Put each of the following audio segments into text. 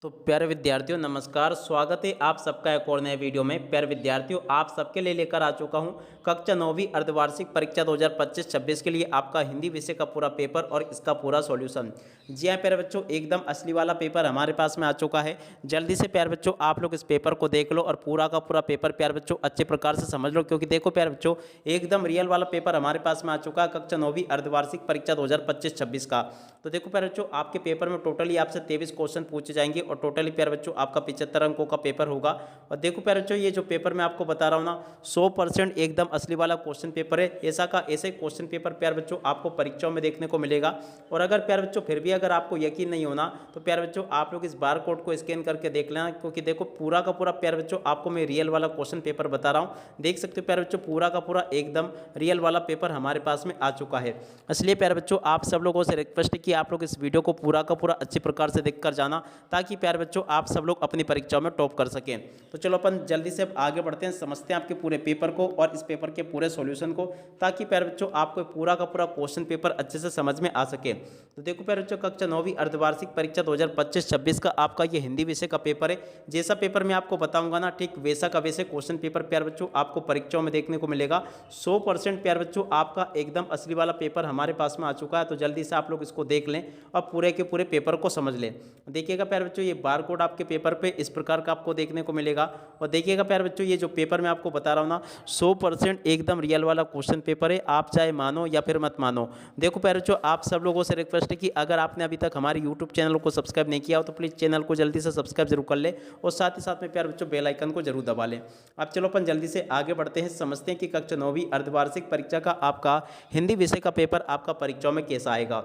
तो प्यारे विद्यार्थियों नमस्कार, स्वागत है आप सबका एक और नए वीडियो में। प्यारे विद्यार्थियों, आप सबके लिए लेकर आ चुका हूं कक्षा 9वीं अर्धवार्षिक परीक्षा 2025-26 के लिए आपका हिंदी विषय का पूरा पेपर और इसका पूरा सॉल्यूशन। जी हाँ प्यारे बच्चों, एकदम असली वाला पेपर हमारे पास में आ चुका है। जल्दी से प्यारे बच्चों आप लोग इस पेपर को देख लो और पूरा का पूरा पेपर प्यारे बच्चों अच्छे प्रकार से समझ लो, क्योंकि देखो प्यारे बच्चों एकदम रियल वाला पेपर हमारे पास में आ चुका है कक्षा 9वीं अर्धवार्षिक परीक्षा 2025-26 का। तो देखो प्यारे बच्चों, आपके पेपर में टोटली आपसे 23 क्वेश्चन पूछे जाएंगे और टोटली प्यारे बच्चों आपका 75 अंकों का पेपर होगा। और देखो प्यारे बच्चों, ये जो पेपर मैं आपको बता रहा हूँ ना, 100% एकदम असली वाला क्वेश्चन पेपर है। ऐसा का ऐसे क्वेश्चन पेपर प्यारे बच्चों आपको परीक्षाओं में देखने को मिलेगा। और अगर प्यारे बच्चों फिर भी अगर आपको यकीन नहीं होना तो प्यारे बच्चों आप लोग इस बार कोड को स्कैन करके देख लेना, क्योंकि देखो पूरा का पूरा प्यारे बच्चों आपको मैं रियल वाला क्वेश्चन पेपर बता रहा हूँ। देख सकते हो प्यारे बच्चों, पूरा का पूरा एकदम रियल वाला पेपर हमारे पास में आ चुका है। इसलिए प्यारे बच्चों आप सब लोगों से रिक्वेस्ट है कि आप लोग इस वीडियो को पूरा का पूरा अच्छी प्रकार से देखकर जाना, ताकि प्यारे बच्चों आप सब लोग अपनी परीक्षाओं में टॉप कर सकें। तो चलो अपन जल्दी से अब आगे बढ़ते हैं, समझते हैं आपके पूरे पेपर को और इस पेपर के पूरे सॉल्यूशन को, ताकि प्यारे बच्चों आपको पूरा का पूरा क्वेश्चन पेपर अच्छे से समझ में आ सके। तो देखो प्यारे बच्चों, कक्षा 9वीं अर्धवार्षिक परीक्षा 2025-26 का आपका ये हिंदी विषय का पेपर है। जैसा पेपर मैं आपको बताऊंगा ना, ठीक वैसा का वैसे क्वेश्चन पेपर प्यारे बच्चों आपको परीक्षाओं में देखने को मिलेगा। 100% प्यारे बच्चों आपका एकदम असली वाला पेपर हमारे पास में आ चुका है। तो जल्दी से आप लोग इसको देख लें और पूरे के पूरे पेपर को समझ लें। देखिएगा प्यारे बच्चों, ये बार कोड आपके पेपर पे इस प्रकार का आपको देखने को मिलेगा। और देखिएगा प्यारे बच्चों, ये जो पेपर मैं आपको बता रहा हूँ ना, 100% एकदम रियल वाला क्वेश्चन पेपर है, आप चाहे मानो या फिर मत मानो। देखो प्यारे बच्चों, आप सब लोगों से रिक्वेस्ट है कि अगर आपने अभी तक हमारे यूट्यूब चैनल को सब्सक्राइब नहीं किया हो तो प्लीज़ चैनल को जल्दी से सब्सक्राइब जरूर कर ले और साथ ही साथ में प्यारे बच्चों बेल आइकन को जरूर दबा लें। अब चलो अपन जल्दी से आगे बढ़ते हैं, समझते हैं कि कक्षा 9वीं अर्धवार्षिक परीक्षा का आपका हिंदी विषय का पेपर आपका परीक्षाओं में कैसा आएगा।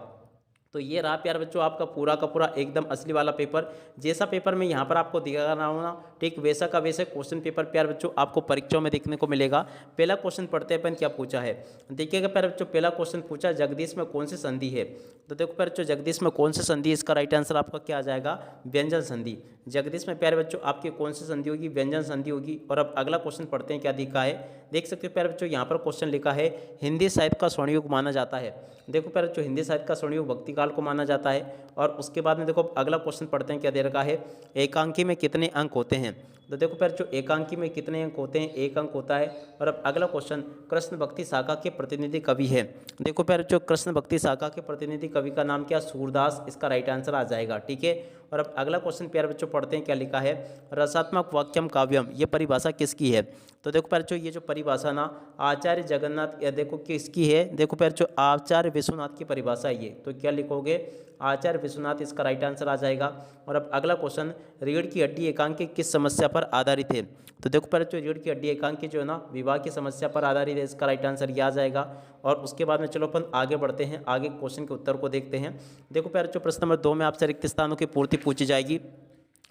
तो ये रहा प्यारे बच्चों आपका पूरा का पूरा एकदम असली वाला पेपर। जैसा पेपर मैं यहाँ पर आपको दिखा रहा हूँ ना, ठीक वैसा का वैसे क्वेश्चन पेपर प्यारे बच्चों आपको परीक्षाओं में देखने को मिलेगा। पहला क्वेश्चन पढ़ते हैं अपन, क्या पूछा है देखिएगा प्यारे बच्चों। पहला क्वेश्चन पूछा, जगदीश में कौन सी संधि है। तो देखो प्यारे बच्चों, जगदीश में कौन सी संधि, इसका राइट आंसर आपका क्या आ जाएगा, व्यंजन संधि। जगदीश में प्यारे बच्चों आपकी कौन सी संधि होगी, व्यंजन संधि होगी। और अब अगला क्वेश्चन पढ़ते हैं, क्या दिखा है देख सकते हो प्यारे बच्चों, यहाँ पर क्वेश्चन लिखा है हिंदी साहित्य का स्वर्ण युग माना जाता है। देखो प्यारे बच्चों, हिंदी साहित्य का स्वर्ण युग भक्ति काल को माना जाता है। और उसके बाद में देखो अगला क्वेश्चन पढ़ते हैं, क्या दे रखा है, एकांकी में कितने अंक होते हैं। तो देखो प्यारे बच्चों, एकांकी में कितने अंक होते हैं, एक अंक होता है। और अब अगला क्वेश्चन, कृष्ण भक्ति शाखा के प्रतिनिधि कवि है। देखो प्यारे बच्चों, कृष्ण भक्ति शाखा के प्रतिनिधि कवि का नाम क्या, सूरदास, इसका राइट आंसर आ जाएगा। ठीक है। और अब अगला क्वेश्चन प्यारे बच्चों पढ़ते हैं, क्या लिखा है, रसात्मक वाक्यम काव्यम, ये परिभाषा किसकी है। तो देखो प्यारे बच्चों, ये जो परिभाषा ना आचार्य जगन्नाथ, या देखो किसकी है, देखो प्यारे बच्चों आचार्य विश्वनाथ की परिभाषा है ये। तो क्या लिखोगे, आचार्य विश्वनाथ, इसका राइट आंसर आ जाएगा। और अब अगला क्वेश्चन, रीढ़ की हड्डी एकांकी किस समस्या पर आधारित है। तो देखो प्यारे बच्चों, रीढ़ की हड्डी एकांकी जो है ना विवाह की समस्या पर आधारित है, इसका राइट आंसर ये आ जाएगा। और उसके बाद में चलो अपन आगे बढ़ते हैं, आगे क्वेश्चन के उत्तर को देखते हैं। देखो प्यारे बच्चों, प्रश्न नंबर 2 में आपसे रिक्त स्थानों की पूर्ति पूछी जाएगी।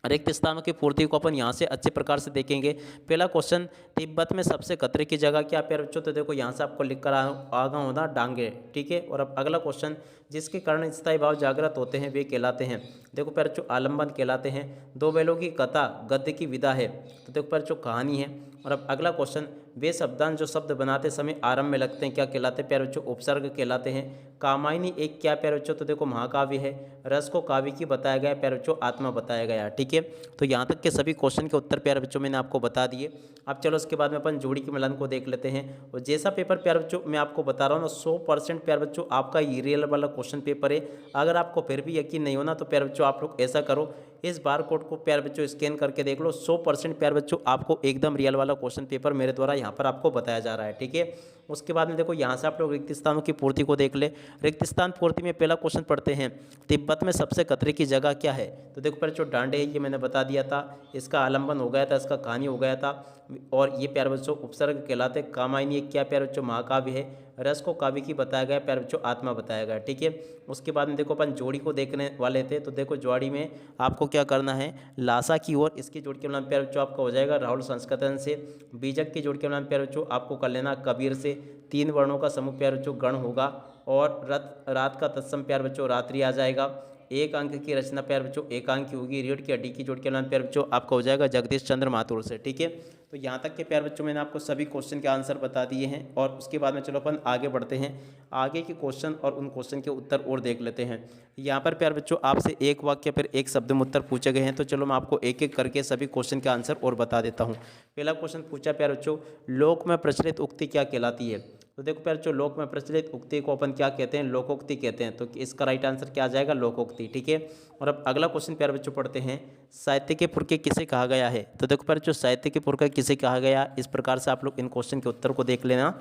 रिक्त स्थानों की पूर्ति को अपन यहाँ से अच्छे प्रकार से देखेंगे। पहला क्वेश्चन, तिब्बत में सबसे खतरे की जगह क्या प्यारे बच्चों। तो देखो यहाँ से आपको लिख कर आगा होना डांगे। ठीक है। और अब अगला क्वेश्चन, जिसके कारण स्थायी भाव जागृत होते हैं वे कहलाते हैं। देखो प्यारे बच्चों आलम्बन कहलाते हैं। दो बैलों की कथा गद्य की विधा है। तो देखो प्यारे बच्चों कहानी है। और अब अगला क्वेश्चन, वे शब्दांश जो शब्द बनाते समय आरंभ में लगते हैं क्या कहलाते हैं प्यारे बच्चों, उपसर्ग कहलाते हैं। कामायनी एक क्या प्यारे बच्चों, तो देखो महाकाव्य है। रस को काव्य की बताया गया प्यारे बच्चों, आत्मा बताया गया। ठीक है। तो यहाँ तक के सभी क्वेश्चन के उत्तर प्यारे बच्चों मैंने आपको बता दिए। अब चलो उसके बाद में अपन जोड़ी के मिलन को देख लेते हैं। और जैसा पेपर प्यारे बच्चों मैं आपको बता रहा हूँ ना, 100% प्यारे बच्चों आपका ये रियल वाला क्वेश्चन पेपर है। अगर आपको फिर भी यकीन नहीं होना तो प्यारे बच्चों आप लोग ऐसा करो, इस बार कोड को प्यारे बच्चों स्कैन करके देख लो। 100% प्यारे बच्चों आपको एकदम रियल वाला क्वेश्चन पेपर मेरे द्वारा यहाँ पर आपको बताया जा रहा है। ठीक है। उसके बाद में देखो यहाँ से आप लोग रिक्त स्थानों की पूर्ति को देख ले। रिक्त स्थान पूर्ति में पहला क्वेश्चन पढ़ते हैं, तिब्बत में सबसे खतरे की जगह क्या है। तो देखो प्यारे बच्चों डांडे है, ये मैंने बता दिया था। इसका आलम्बन हो गया था, इसका कहानी हो गया था। और ये प्यारे बच्चों उपसर्ग कहलाते। कामायनी क्या प्यारे बच्चों महाकाव्य है। रस को काव्य की बताया गया प्यारे बच्चों, आत्मा बताया गया। ठीक है। उसके बाद में देखो अपन जोड़ी को देखने वाले थे। तो देखो जोड़ी में आपको क्या करना है, लासा की ओर इसकी जोड़ के नाम प्यारे बच्चों आपका हो जाएगा राहुल संस्कृतन से। बीजक की जोड़ के नाम प्यारे बच्चों आपको कर लेना कबीर से। तीन वर्णों का समूह प्यारे बच्चों गण होगा। और रात का तत्सम प्यारे बच्चों रात्रि आ जाएगा। एक अंक की रचना प्यारे बच्चों एक अंक की होगी। रीढ़ की हड्डी की जोड़ के एलान प्यारे बच्चों आपका हो जाएगा जगदीश चंद्र माथुर से। ठीक है, तो यहाँ तक के प्यारे बच्चों मैंने आपको सभी क्वेश्चन के आंसर बता दिए हैं और उसके बाद में चलो अपन आगे बढ़ते हैं, आगे के क्वेश्चन और उन क्वेश्चन के उत्तर और देख लेते हैं। यहाँ पर प्यारे बच्चों आपसे एक वाक्य फिर एक शब्द में उत्तर पूछे गए हैं, तो चलो मैं आपको एक एक करके सभी क्वेश्चन के आंसर और बता देता हूँ। पहला क्वेश्चन पूछा प्यारे बच्चों, लोक में प्रचलित उक्ति क्या कहलाती है? तो देखो प्यारे बच्चों, लोक में प्रचलित उक्ति को अपन क्या कहते हैं? लोकोक्ति कहते हैं। तो इसका राइट आंसर क्या आ जाएगा? लोकोक्ति। ठीक है, और अब अगला क्वेश्चन प्यारे बच्चों पढ़ते हैं, साहित्य के पुरखे किसे कहा गया है? तो देखो प्यारे बच्चों, साहित्य के पुरखे किसे कहा गया, इस प्रकार से आप लोग इन क्वेश्चन के उत्तर को देख लेना।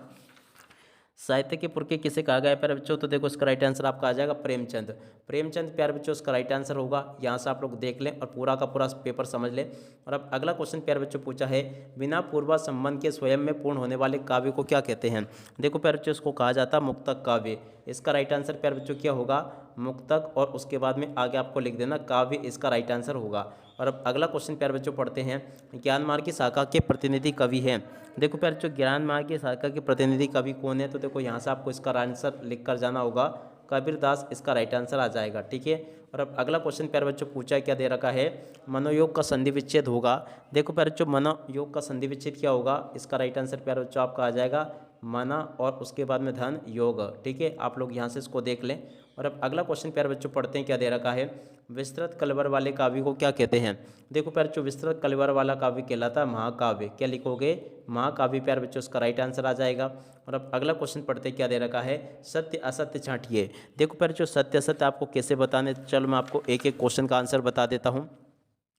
साहित्य के पुरखे किसे कहा गया है प्यारे बच्चों? तो देखो इसका राइट आंसर आपका आ जाएगा प्रेमचंद। प्रेमचंद प्यारे बच्चों इसका राइट आंसर होगा। यहाँ से आप लोग देख लें और पूरा का पूरा पेपर समझ लें। और अब अगला क्वेश्चन प्यारे बच्चों पूछा है, बिना पूर्वा संबंध के स्वयं में पूर्ण होने वाले काव्य को क्या कहते हैं? देखो प्यारे बच्चों, इसको कहा जाता है मुक्तक काव्य। इसका राइट आंसर प्यारे बच्चों क्या होगा? मुक्तक, और उसके बाद में आगे आपको लिख देना काव्य, इसका राइट आंसर होगा। और अब अगला क्वेश्चन प्यारे बच्चों पढ़ते हैं, ज्ञान मार्ग की शाखा के प्रतिनिधि कवि हैं? देखो प्यारे बच्चों, ज्ञान मार्ग की शाखा के प्रतिनिधि कवि कौन है? तो देखो यहाँ से आपको इसका आंसर लिख कर जाना होगा, कबीरदास, इसका राइट आंसर आ जाएगा। ठीक है, और अब अगला क्वेश्चन प्यारे बच्चों पूछा क्या दे रखा है? मनोयोग का संधि विच्छेद होगा। देखो प्यारे बच्चों, मनोयोग का संधि विच्छेद क्या होगा? इसका राइट आंसर प्यारे बच्चों आपका आ जाएगा मना, और उसके बाद में धन योग। ठीक है, आप लोग यहाँ से इसको देख लें। और अब अगला क्वेश्चन प्यारे बच्चों पढ़ते हैं, क्या दे रखा है? विस्तृत कलवर वाले काव्य को क्या कहते हैं? देखो प्यारे बच्चों, विस्तृत कलवर वाला काव्य कहलाता है महाकाव्य। क्या लिखोगे? महाकाव्य प्यारे बच्चों, इसका राइट आंसर आ जाएगा। और अब अगला क्वेश्चन पढ़ते हैं, क्या दे रखा है? सत्य असत्य छांटिए। देखो प्यारे बच्चों, सत्य असत्य आपको कैसे बताने, चलो मैं आपको एक एक क्वेश्चन का आंसर बता देता हूँ।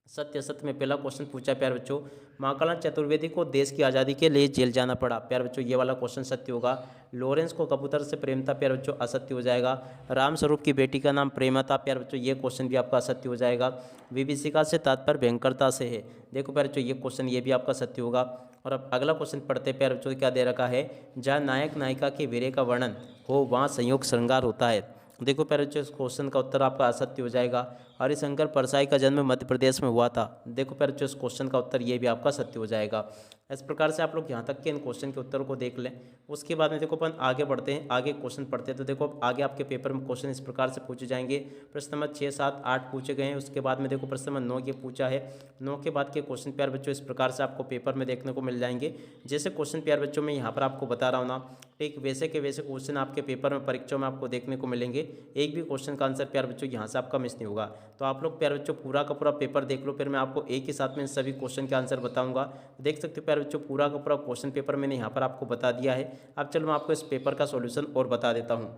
सत्य असत्य में पहला क्वेश्चन पूछा प्यारे बच्चों, महाकलन चतुर्वेदी को देश की आज़ादी के लिए जेल जाना पड़ा। प्यारे बच्चों, ये वाला क्वेश्चन सत्य होगा। लॉरेंस को कबूतर से प्रेम था, प्यारे बच्चों असत्य हो जाएगा। रामस्वरूप की बेटी का नाम प्रेमा था, प्यारे बच्चों ये क्वेश्चन भी आपका असत्य हो जाएगा। विभीषिका से तात्पर्य भयंकरता से है। देखो प्यारे बच्चों, ये क्वेश्चन ये भी आपका सत्य होगा। और अब अगला क्वेश्चन पढ़ते प्यारे बच्चों, क्या दे रखा है? जहाँ नायक नायिका के वीर्य का वर्णन हो वहाँ संयोग श्रृंगार होता है। देखो प्यारे बच्चों, इस क्वेश्चन का उत्तर आपका असत्य हो जाएगा। हरिशंकर परसाई का जन्म मध्य प्रदेश में हुआ था। देखो प्यारे बच्चों, इस क्वेश्चन का उत्तर ये भी आपका सत्य हो जाएगा। इस प्रकार से आप लोग यहाँ तक के इन क्वेश्चन के उत्तर को देख लें। उसके बाद में देखो अपन आगे बढ़ते हैं, आगे क्वेश्चन पढ़ते हैं। तो देखो आगे आपके पेपर में क्वेश्चन इस प्रकार से पूछे जाएंगे। प्रश्न नंबर 6, 7, 8 पूछे गए हैं। उसके बाद में देखो प्रश्न नंबर 9 ये पूछा है। 9 के बाद के क्वेश्चन प्यारे बच्चों इस प्रकार से आपको पेपर में देखने को मिल जाएंगे। जैसे क्वेश्चन प्यारे बच्चों में यहाँ पर आपको बता रहा हूँ ना, ठीक वैसे के वैसे क्वेश्चन आपके पेपर में परीक्षा में आपको देखने को मिलेंगे। एक भी क्वेश्चन का आंसर प्यारे बच्चों यहाँ से आपका मिस नहीं होगा। तो आप लोग प्यारे बच्चों पूरा का पूरा पेपर देख लो, फिर मैं आपको एक ही साथ में सभी क्वेश्चन के आंसर बताऊंगा। देख सकते हो प्यारे बच्चों, पूरा का पूरा क्वेश्चन पेपर मैंने यहाँ पर आपको बता दिया है। अब चलो मैं आपको इस पेपर का सॉल्यूशन और बता देता हूँ।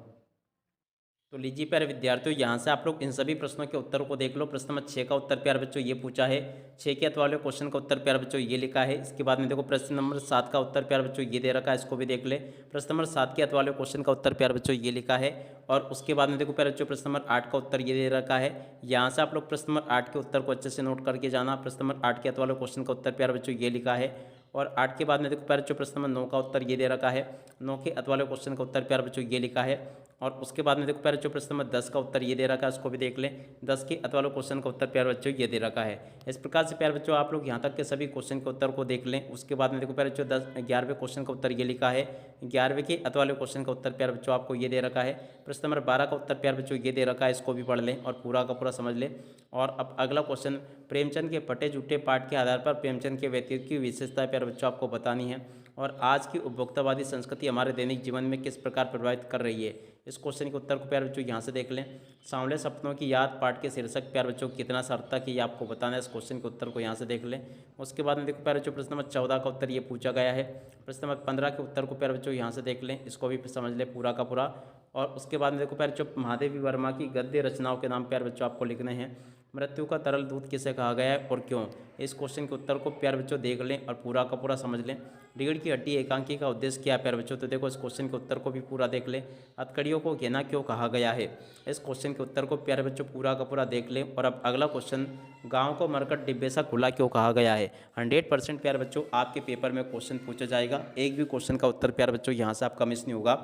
तो लीजिए प्यारे विद्यार्थियों, यहाँ से आप लोग इन सभी प्रश्नों के उत्तर को देख लो। प्रश्न नंबर 6 का उत्तर प्यारे बच्चों ये पूछा है। 6 के वाले क्वेश्चन का उत्तर प्यारे बच्चों ये लिखा है। इसके बाद में देखो प्रश्न नंबर 7 का उत्तर प्यारे बच्चों ये दे रखा है, इसको भी देख ले। प्रश्न नंबर 7 के वाले क्वेश्चन का उत्तर प्यारे बच्चों ये लिखा है। और उसके बाद में देखो प्यारे बच्चों प्रश्न नंबर 8 का उत्तर ये दे रखा है। यहाँ से आप लोग प्रश्न नंबर 8 के उत्तर को अच्छे से नोट करके जाना। प्रश्न नंबर 8 के वाले क्वेश्चन का उत्तर प्यारे बच्चों ये लिखा है। और 8 के बाद में देखो प्यारे बच्चों प्रश्न नंबर 9 का उत्तर ये दे रखा है। 9 के वाले क्वेश्चन का उत्तर प्यारे बच्चों ये लिखा है। और उसके बाद में देखो प्यारे बच्चों प्रश्न नंबर 10 का उत्तर ये दे रखा है, उसको भी देख लें। 10 के वाले क्वेश्चन का उत्तर प्यारे बच्चों ये दे रखा है। इस प्रकार से प्यारे बच्चों आप लोग यहाँ तक के सभी क्वेश्चन के उत्तर को देख लें। उसके बाद में देखो प्यारे बच्चों 11वें क्वेश्चन का उत्तर ये लिखा है। 11वें के वाले क्वेश्चन का उत्तर प्यारे बच्चों आपको ये दे रखा है। प्रश्न नंबर 12 का उत्तर प्यारे बच्चों ये दे रखा है, इसको भी पढ़ लें और पूरा का पूरा समझ लें। और अब अगला क्वेश्चन, प्रेमचंद के फटे झूठे पाठ के आधार पर प्रेमचंद के व्यक्तित्व की विशेषताएं प्यारे बच्चों आपको बतानी है। और आज की उपभोक्तावादी संस्कृति हमारे दैनिक जीवन में किस प्रकार प्रभावित कर रही है, इस क्वेश्चन के उत्तर को प्यारे बच्चों यहाँ से देख लें। सांवले सपनों की याद पाठ के शीर्षक प्यारे बच्चों कितना सार्थक है ये आपको बताना है, इस क्वेश्चन के उत्तर को यहाँ से देख लें। उसके बाद में देखो प्यारे बच्चों प्रश्न नंबर 14 का उत्तर ये पूछा गया है। प्रश्न नंबर 15 के उत्तर को प्यारे बच्चों यहाँ से देख लें, इसको भी समझ लें पूरा का पूरा। और उसके बाद में देखो प्यारे बच्चों महादेवी वर्मा की गद्य रचनाओं के नाम प्यारे बच्चों आपको लिखने हैं। मृत्यु का तरल दूध किसे कहा गया है और क्यों, इस क्वेश्चन के उत्तर को प्यारे बच्चों देख लें और पूरा का पूरा समझ लें। रीढ़ की हड्डी एकांकी का उद्देश्य क्या है प्यारे बच्चों, तो देखो इस क्वेश्चन के उत्तर को भी पूरा देख लें। हथकड़ियों को घेना क्यों कहा गया है, इस क्वेश्चन के उत्तर को प्यारे बच्चों पूरा का पूरा देख लें। और अब अगला क्वेश्चन, गाँव को मरकट डिब्बे सा खुला क्यों कहा गया है। 100% प्यारे बच्चों आपके पेपर में क्वेश्चन पूछा जाएगा, एक भी क्वेश्चन का उत्तर प्यारे बच्चों यहाँ से आपका मिस नहीं होगा।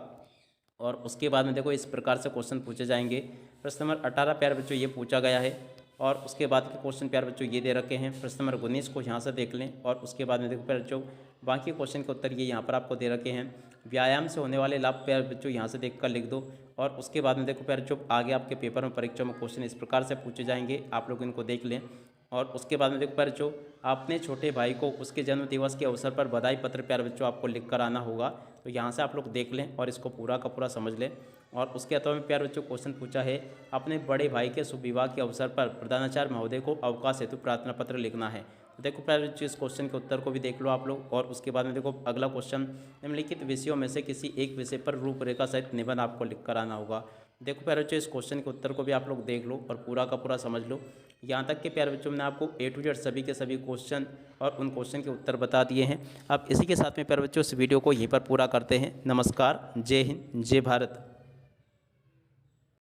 और उसके बाद में देखो इस प्रकार से क्वेश्चन पूछे जाएंगे। प्रश्न नंबर 18 प्यारे बच्चों ये पूछा गया है। और उसके बाद के क्वेश्चन प्यारे बच्चों ये दे रखे हैं। प्रश्न नंबर 19 को यहाँ से देख लें। और उसके बाद में देखो प्यारे बच्चों बाकी क्वेश्चन के उत्तर ये यहाँ पर आपको दे रखे हैं। व्यायाम से होने वाले लाभ प्यारे बच्चों यहाँ से देख कर लिख दो। और उसके बाद में देखो प्यारे बच्चों आगे आपके पेपर में परीक्षा में क्वेश्चन इस प्रकार से पूछे जाएंगे, आप लोग इनको देख लें। और उसके बाद में देखो प्यारे बच्चों अपने छोटे भाई को उसके जन्म दिवस के अवसर पर बधाई पत्र प्यारे बच्चों आपको लिख कर आना होगा। तो यहाँ से आप लोग देख लें और इसको पूरा का पूरा समझ लें। और उसके अथवा में प्यारे बच्चों क्वेश्चन पूछा है, अपने बड़े भाई के शुभ विवाह के अवसर पर प्रधानाचार्य महोदय को अवकाश हेतु प्रार्थना पत्र लिखना है। तो देखो प्यारे बच्चों इस क्वेश्चन के उत्तर को भी देख लो आप लोग। और उसके बाद में देखो अगला क्वेश्चन, निम्नलिखित विषयों में से किसी एक विषय पर रूपरेखा सहित निबंध आपको लिख कर आना होगा। देखो प्यारे बच्चों इस क्वेश्चन के उत्तर को भी आप लोग देख लो और पूरा का पूरा समझ लो। यहाँ तक के प्यारे बच्चों मैंने आपको A to Z सभी के सभी क्वेश्चन और उन क्वेश्चन के उत्तर बता दिए हैं। अब इसी के साथ में प्यारे बच्चों इस वीडियो को यहीं पर पूरा करते हैं। नमस्कार, जय हिंद, जय भारत।